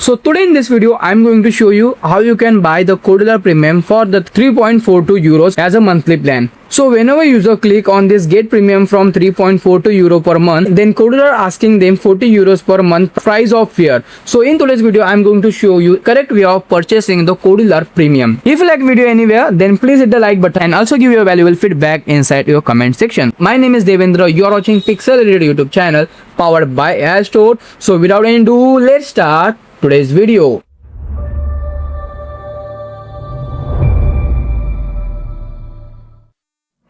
So today in this video, I'm going to show you how you can buy the Kodular Premium for the 3.42 euros as a monthly plan. So whenever user click on this get premium from 3.42 euro per month, then Kodular asking them 40 euros per month price of fear. So in today's video, I'm going to show you correct way of purchasing the Kodular Premium. If you like video anywhere, then please hit the like button and also give your valuable feedback inside your comment section. My name is Devendra. You are watching Pixel YouTube channel powered by AiaStore. So without any ado, let's start today's video.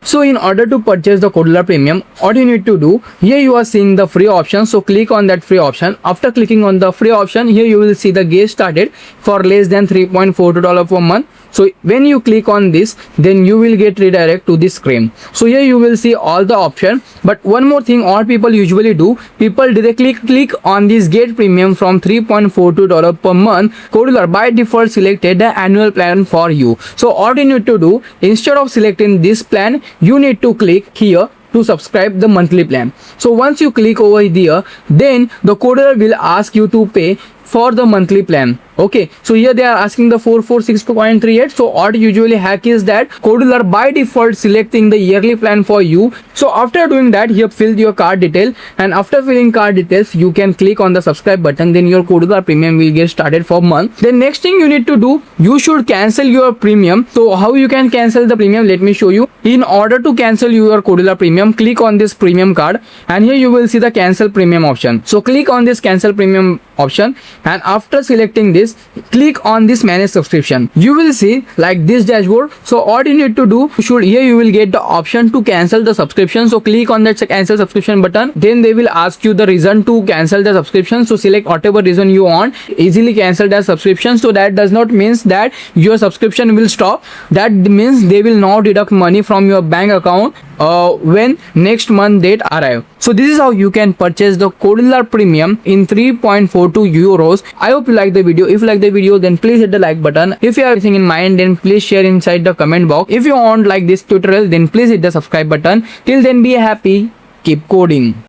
So in order to purchase the Kodular Premium, what you need to do, here you are seeing the free option. So click on that free option. After clicking on the free option, here you will see the get started for less than $3.42 per month. So when you click on this, then you will get redirect to this screen. So here you will see all the option. But one more thing, all people usually do, people directly click on this get premium from $3.42 per month. Kodular by default selected the annual plan for you. So all you need to do, instead of selecting this plan, you need to click here to subscribe the monthly plan. So once you click over there, then the Kodular will ask you to pay for the monthly plan. Okay, so here they are asking the 446.38. So what usually hack is that Kodular by default selecting the yearly plan for you. So after doing that, here fill your card detail, and after filling card details, you can click on the subscribe button. Then your Kodular Premium will get started for month. The next thing you need to do, you should cancel your premium. So how you can cancel the premium, let me show you. In order to cancel your Kodular Premium, click on this premium card, and here you will see the cancel premium option. So click on this cancel premium option, and after selecting this, click on this manage subscription. You will see like this dashboard. So all you need to do, here you will get the option to cancel the subscription. So click on that cancel subscription button. Then they will ask you the reason to cancel the subscription. So select whatever reason you want. Easily cancel that subscription. So that does not means that your subscription will stop. That means they will not deduct money from your bank account when next month date arrive. So this is how you can purchase the Kodular Premium in 3.42 euros. I hope you like the video. If you like the video, then please hit the like button. If you have anything in mind, then please share inside the comment box. If you want like this tutorial, then please hit the subscribe button. Till then, be happy, keep coding.